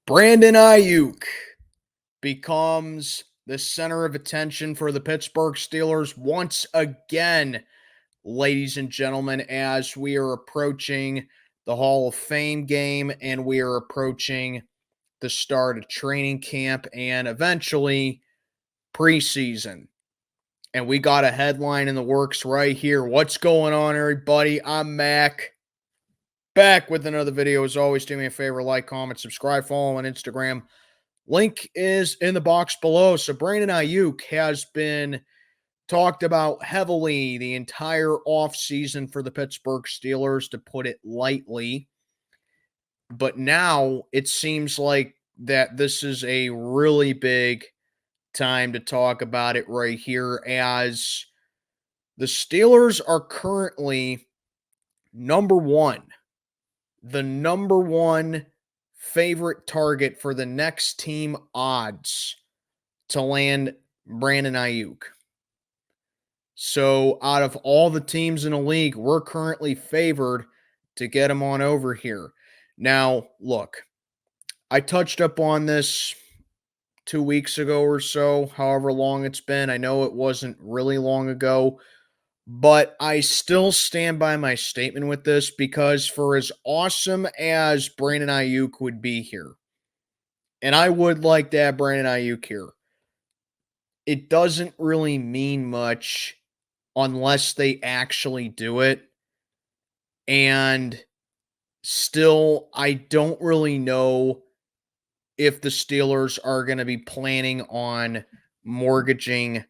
Brandon Aiyuk becomes the center of attention for the Pittsburgh Steelers once again, ladies and gentlemen, as we are approaching the Hall of Fame game and we are approaching the start of training camp and eventually preseason. And we got a headline in the works right here. What's going on, everybody? I'm Mac. Back with another video. As always, do me a favor, like, comment, subscribe, follow on Instagram. Link is in the box below. So Brandon Aiyuk has been talked about heavily the entire offseason for the Pittsburgh Steelers, to put it lightly. But now it seems like that this is a really big time to talk about it right here, as the Steelers are currently the number one favorite target for the next team odds to land Brandon Aiyuk. So out of all the teams in the league, we're currently favored to get him on over here. Now, look, I touched up on this 2 weeks ago or so, however long it's been. I know it wasn't really long ago, but I still stand by my statement with this, because for as awesome as Brandon Aiyuk would be here, and I would like to have Brandon Aiyuk here, it doesn't really mean much unless they actually do it. And still, I don't really know if the Steelers are going to be planning on mortgaging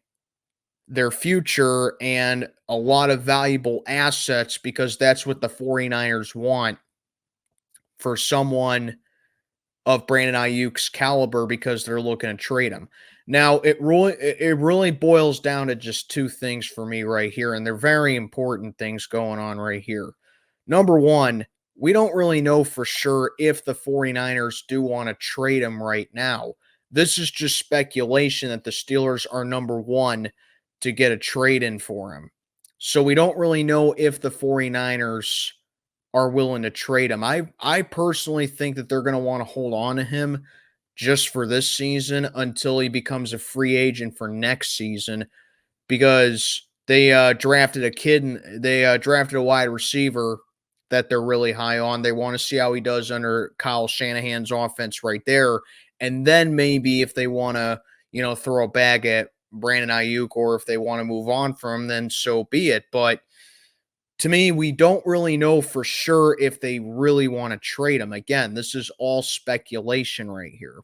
their future and a lot of valuable assets, because that's what the 49ers want for someone of Brandon Aiyuk's caliber, because they're looking to trade him. Now, it really boils down to just two things for me right here, and they're very important things going on right here. Number one, we don't really know for sure if the 49ers do want to trade him right now. This is just speculation that the Steelers are number one to get a trade in for him. So we don't really know if the 49ers are willing to trade him. I personally think that they're going to want to hold on to him just for this season until he becomes a free agent for next season, because they drafted a kid and they drafted a wide receiver that they're really high on. They want to see how he does under Kyle Shanahan's offense right there. And then maybe if they want to, throw a bag at Brandon Aiyuk, or if they want to move on from him, then so be it. But to me, we don't really know for sure if they really want to trade him. Again, this is all speculation right here.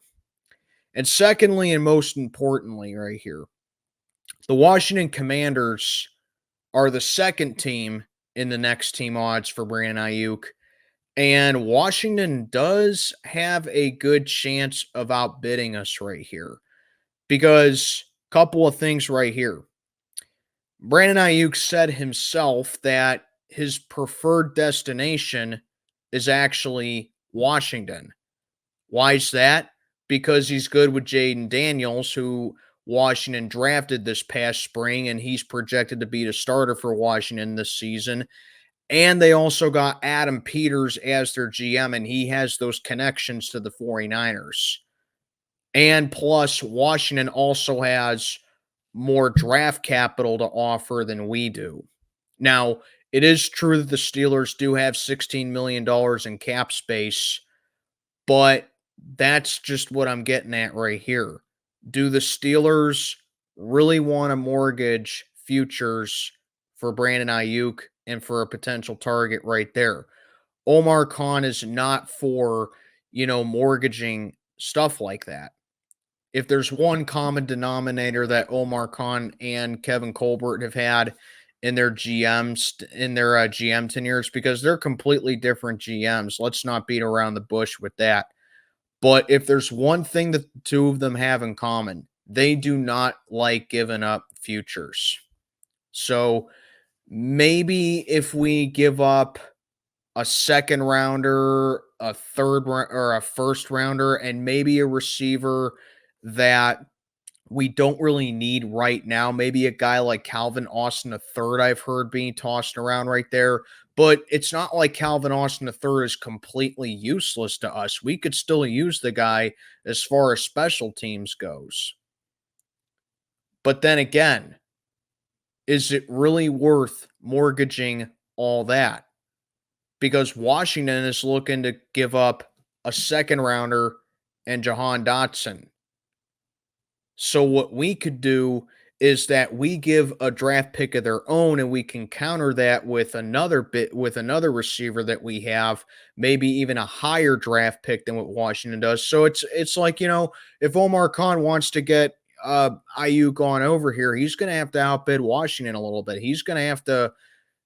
And secondly, and most importantly right here, the Washington Commanders are the second team in the next team odds for Brandon Aiyuk. And Washington does have a good chance of outbidding us right here, because a couple of things right here. Brandon Aiyuk said himself that his preferred destination is actually Washington. Why is that? Because he's good with Jaden Daniels, who Washington drafted this past spring, and he's projected to be the starter for Washington this season. And they also got Adam Peters as their GM, and he has those connections to the 49ers. And plus, Washington also has more draft capital to offer than we do. Now, it is true that the Steelers do have $16 million in cap space, but that's just what I'm getting at right here. Do the Steelers really want to mortgage futures for Brandon Aiyuk and for a potential target right there? Omar Khan is not for, mortgaging stuff like that. If there's one common denominator that Omar Khan and Kevin Colbert have had in their GM tenures, because they're completely different GMs. Let's not beat around the bush with that. But if there's one thing that the two of them have in common, they do not like giving up futures. So maybe if we give up a second rounder, a third or a first rounder, and maybe a receiver that we don't really need right now, maybe a guy like Calvin Austin III, I've heard being tossed around right there. But it's not like Calvin Austin III is completely useless to us. We could still use the guy as far as special teams goes. But then again, is it really worth mortgaging all that? Because Washington is looking to give up a second rounder and Jahan Dotson. So what we could do is that we give a draft pick of their own and we can counter that with another receiver that we have, maybe even a higher draft pick than what Washington does. So it's like, if Omar Khan wants to get Aiyuk on over here, he's going to have to outbid Washington a little bit. He's going to have to,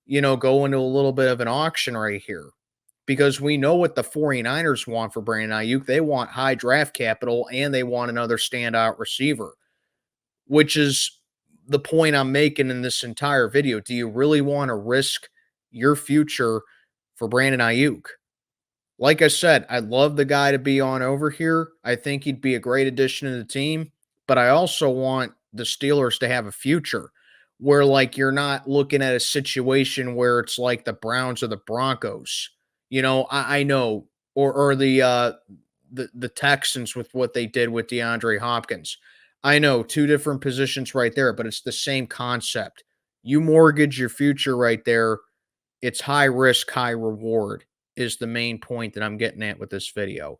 go into a little bit of an auction right here because we know what the 49ers want for Brandon Aiyuk. They want high draft capital and they want another standout receiver, which is the point I'm making in this entire video. Do you really want to risk your future for Brandon Aiyuk? Like I said, I'd love the guy to be on over here. I think he'd be a great addition to the team, but I also want the Steelers to have a future where, like, you're not looking at a situation where it's like the Browns or the Broncos. I know, or the Texans with what they did with DeAndre Hopkins. I know, two different positions right there, but it's the same concept. You mortgage your future right there. It's high risk, high reward is the main point that I'm getting at with this video.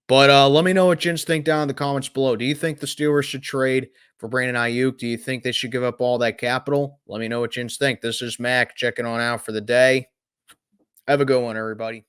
But let me know what you think down in the comments below. Do you think the Steelers should trade for Brandon Aiyuk? Do you think they should give up all that capital? Let me know what you think. This is Mac checking on out for the day. Have a good one, everybody.